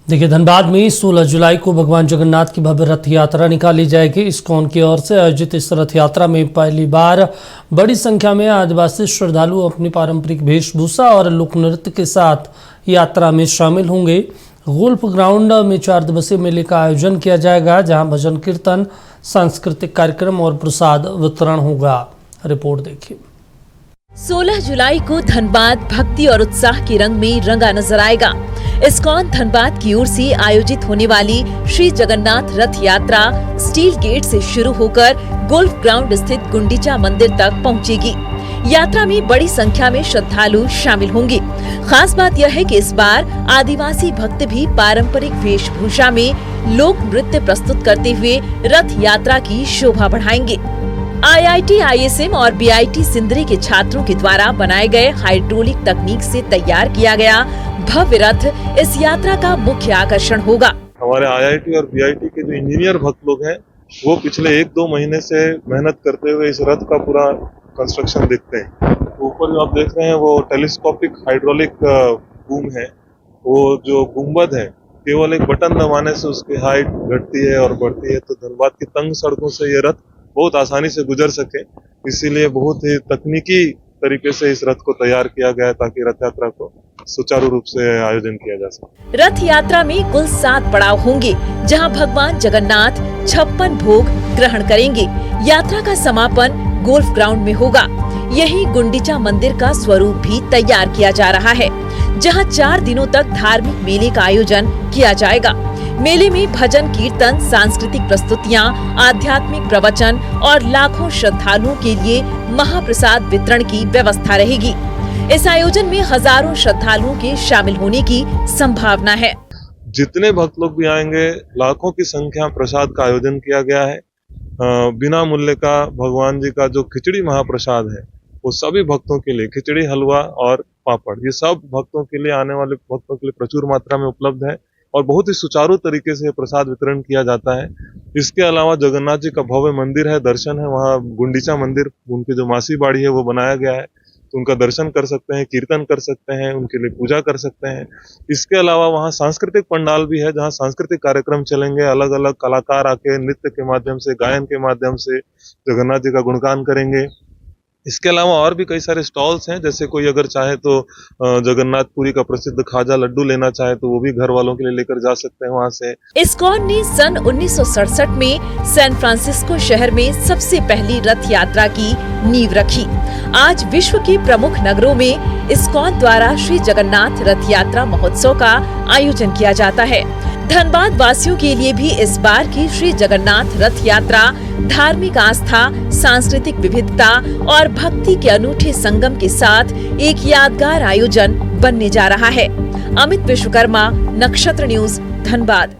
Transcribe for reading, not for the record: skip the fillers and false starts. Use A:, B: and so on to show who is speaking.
A: देखिए, धनबाद में 16 जुलाई को भगवान जगन्नाथ की भव्य रथ यात्रा निकाली जाएगी। इस्कॉन की ओर से आयोजित इस रथ यात्रा में पहली बार बड़ी संख्या में आदिवासी श्रद्धालु अपनी पारंपरिक वेशभूषा और लोक नृत्य के साथ यात्रा में शामिल होंगे। गोल्फ ग्राउंड में 4 दिवसीय मेले का आयोजन किया जाएगा, जहां भजन कीर्तन, सांस्कृतिक कार्यक्रम और प्रसाद वितरण होगा। रिपोर्ट देखिए।
B: 16 जुलाई को धनबाद भक्ति और उत्साह के रंग में रंगा नजर आएगा। इस्कॉन धनबाद की ओर से आयोजित होने वाली श्री जगन्नाथ रथ यात्रा स्टील गेट से शुरू होकर गोल्फ ग्राउंड स्थित गुंडीचा मंदिर तक पहुंचेगी। यात्रा में बड़ी संख्या में श्रद्धालु शामिल होंगे। खास बात यह है कि इस बार आदिवासी भक्त भी पारंपरिक वेशभूषा में लोक नृत्य प्रस्तुत करते हुए रथ यात्रा की शोभा बढ़ाएंगे। IIT, ISM और BIT सिंदरी के छात्रों के द्वारा बनाए गए हाइड्रोलिक तकनीक से तैयार किया गया भव्य रथ इस यात्रा का मुख्य आकर्षण होगा।
C: हमारे IIT और BIT के जो इंजीनियर भक्त लोग हैं, वो पिछले 1-2 महीने से मेहनत करते हुए इस रथ का पूरा कंस्ट्रक्शन देखते हैं। ऊपर जो आप देख रहे हैं वो टेलीस्कोपिक हाइड्रोलिक बूम है। वो जो गुंबद है, केवल एक बटन दबाने से उसकी हाइट घटती है और बढ़ती है, तो धनबाद की तंग सड़कों से ये रथ बहुत आसानी से गुजर सके, इसीलिए बहुत ही तकनीकी तरीके से इस रथ को तैयार किया गया है, ताकि रथ यात्रा को सुचारू रूप से आयोजन किया जा सके।
B: रथ यात्रा में कुल 7 पड़ाव होंगे, जहां भगवान जगन्नाथ 56 भोग ग्रहण करेंगे। यात्रा का समापन गोल्फ ग्राउंड में होगा। यही गुंडीचा मंदिर का स्वरूप भी तैयार किया जा रहा है, जहां 4 दिनों तक धार्मिक मेले का आयोजन किया जाएगा। मेले में भजन कीर्तन, सांस्कृतिक प्रस्तुतियां, आध्यात्मिक प्रवचन और लाखों श्रद्धालुओं के लिए महाप्रसाद वितरण की व्यवस्था रहेगी। इस आयोजन में हजारों श्रद्धालुओं के शामिल होने की संभावना है।
C: जितने भक्त लोग भी आएंगे, लाखों की संख्या प्रसाद का आयोजन किया गया है। बिना मूल्य का भगवान जी का जो खिचड़ी महाप्रसाद है, वो सभी भक्तों के लिए, खिचड़ी, हलवा और पापड़, ये सब भक्तों के लिए, आने वाले भक्तों के लिए प्रचुर मात्रा में उपलब्ध है और बहुत ही सुचारू तरीके से प्रसाद वितरण किया जाता है। इसके अलावा जगन्नाथ जी का भव्य मंदिर है, दर्शन है। वहाँ गुंडीचा मंदिर, उनकी जो मासी बाड़ी है वो बनाया गया है, तो उनका दर्शन कर सकते हैं, कीर्तन कर सकते हैं, उनके लिए पूजा कर सकते हैं। इसके अलावा वहाँ सांस्कृतिक पंडाल भी है, जहाँ सांस्कृतिक कार्यक्रम चलेंगे। अलग अलग कलाकार आके नृत्य के माध्यम से, गायन के माध्यम से जगन्नाथ जी का गुणगान करेंगे। इसके अलावा और भी कई सारे स्टॉल्स हैं, जैसे कोई अगर चाहे तो जगन्नाथपुरी का प्रसिद्ध खाजा लड्डू लेना चाहे तो वो भी घर वालों के लिए लेकर जा सकते हैं वहाँ से।
B: इस्कॉन ने सन 1967 में सैन फ्रांसिस्को शहर में सबसे पहली रथ यात्रा की नींव रखी। आज विश्व के प्रमुख नगरों में इस्कॉन द्वारा श्री जगन्नाथ रथ यात्रा महोत्सव का आयोजन किया जाता है। धनबाद वासियों के लिए भी इस बार की श्री जगन्नाथ रथ यात्रा धार्मिक आस्था, सांस्कृतिक विविधता और भक्ति के अनूठे संगम के साथ एक यादगार आयोजन बनने जा रहा है। अमित विश्वकर्मा, नक्षत्र न्यूज, धनबाद।